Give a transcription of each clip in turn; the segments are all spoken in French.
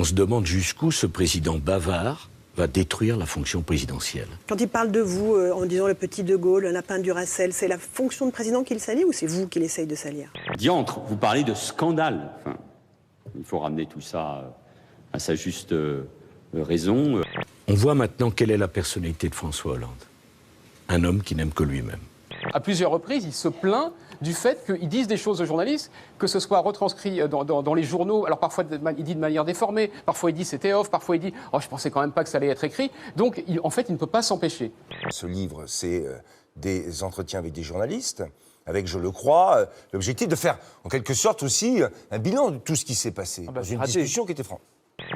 se demande jusqu'où ce président bavard va détruire la fonction présidentielle. Quand il parle de vous, en disant le petit De Gaulle, un lapin Duracell, c'est la fonction de président qu'il salit ou c'est vous qui l'essaye de salir? Diantre, vous parlez de scandale. Enfin, il faut ramener tout ça à sa juste raison. On voit maintenant quelle est la personnalité de François Hollande. Un homme qui n'aime que lui-même. À plusieurs reprises, il se plaint du fait qu'ils disent des choses aux journalistes, que ce soit retranscrit dans les journaux. Alors parfois, il dit de manière déformée, parfois il dit c'était off, parfois il dit « Oh, je pensais quand même pas que ça allait être écrit ». Donc, en fait, il ne peut pas s'empêcher. Ce livre, c'est des entretiens avec des journalistes, avec, je le crois, l'objectif de faire, en quelque sorte aussi, un bilan de tout ce qui s'est passé dans une discussion qui était franche.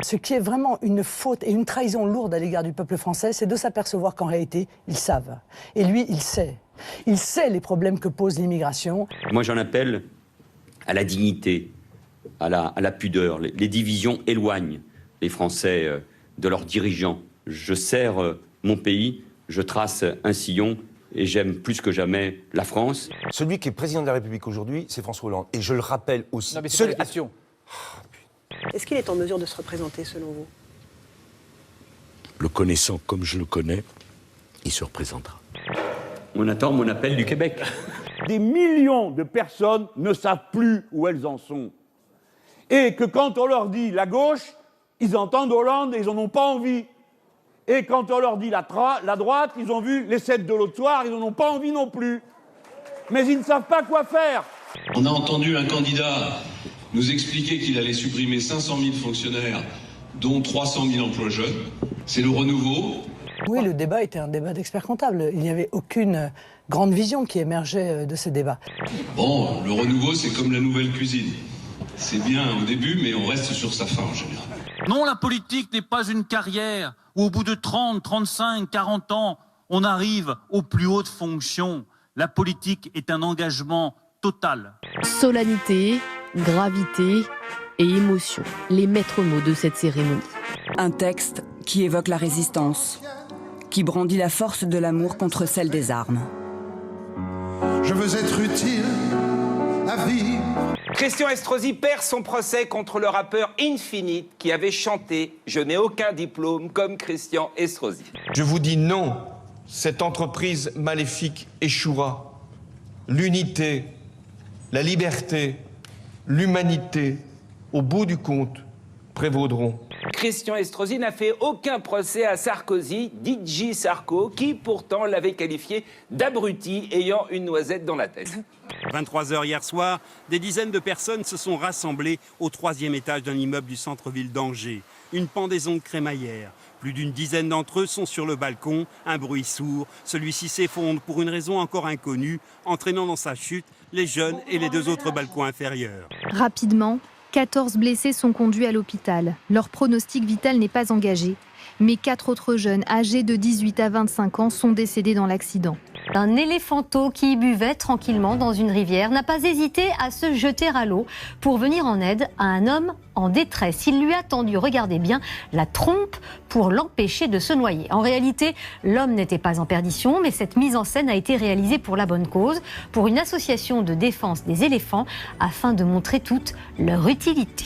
Ce qui est vraiment une faute et une trahison lourde à l'égard du peuple français, c'est de s'apercevoir qu'en réalité, ils savent. Et lui, il sait. Il sait les problèmes que pose l'immigration. Moi, j'en appelle à la dignité, à la pudeur. Les divisions éloignent les Français de leurs dirigeants. Je sers mon pays, je trace un sillon et j'aime plus que jamais la France. Celui qui est président de la République aujourd'hui, c'est François Hollande. Et je le rappelle aussi. Non, mais c'est pas la question. Est-ce qu'il est en mesure de se représenter, selon vous? Le connaissant comme je le connais, il se représentera. On attend mon appel du Québec. Des millions de personnes ne savent plus où elles en sont. Et que quand on leur dit la gauche, ils entendent Hollande et ils n'en ont pas envie. Et quand on leur dit la droite, ils ont vu les 7 de l'autre soir, ils n'en ont pas envie non plus. Mais ils ne savent pas quoi faire. On a entendu un candidat nous expliquer qu'il allait supprimer 500 000 fonctionnaires, dont 300 000 emplois jeunes. C'est le renouveau. Oui, le débat était un débat d'experts comptables. Il n'y avait aucune grande vision qui émergeait de ces débats. Bon, le renouveau, c'est comme la nouvelle cuisine. C'est bien au début, mais on reste sur sa fin en général. Non, la politique n'est pas une carrière où au bout de 30, 35, 40 ans, on arrive aux plus hautes fonctions. La politique est un engagement total. Solennité, gravité et émotion, les maîtres mots de cette cérémonie. Un texte qui évoque la résistance, qui brandit la force de l'amour contre celle des armes. Je veux être utile à vivre. Christian Estrosi perd son procès contre le rappeur Infinite qui avait chanté « Je n'ai aucun diplôme comme Christian Estrosi ». Je vous dis non, cette entreprise maléfique échouera. L'unité, la liberté, l'humanité, au bout du compte, prévaudront. Christian Estrosi n'a fait aucun procès à Sarkozy, DJ Sarko, qui pourtant l'avait qualifié d'abruti ayant une noisette dans la tête. 23h hier soir, des dizaines de personnes se sont rassemblées au 3e étage d'un immeuble du centre-ville d'Angers. Une pendaison de crémaillère. Plus d'une dizaine d'entre eux sont sur le balcon, un bruit sourd. Celui-ci s'effondre pour une raison encore inconnue, entraînant dans sa chute les jeunes et les 2 autres balcons inférieurs. Rapidement, 14 blessés sont conduits à l'hôpital. Leur pronostic vital n'est pas engagé. Mais 4 autres jeunes âgés de 18 à 25 ans sont décédés dans l'accident. Un éléphanteau qui buvait tranquillement dans une rivière n'a pas hésité à se jeter à l'eau pour venir en aide à un homme en détresse. Il lui a tendu, regardez bien, la trompe pour l'empêcher de se noyer. En réalité, l'homme n'était pas en perdition, mais cette mise en scène a été réalisée pour la bonne cause, pour une association de défense des éléphants, afin de montrer toute leur utilité.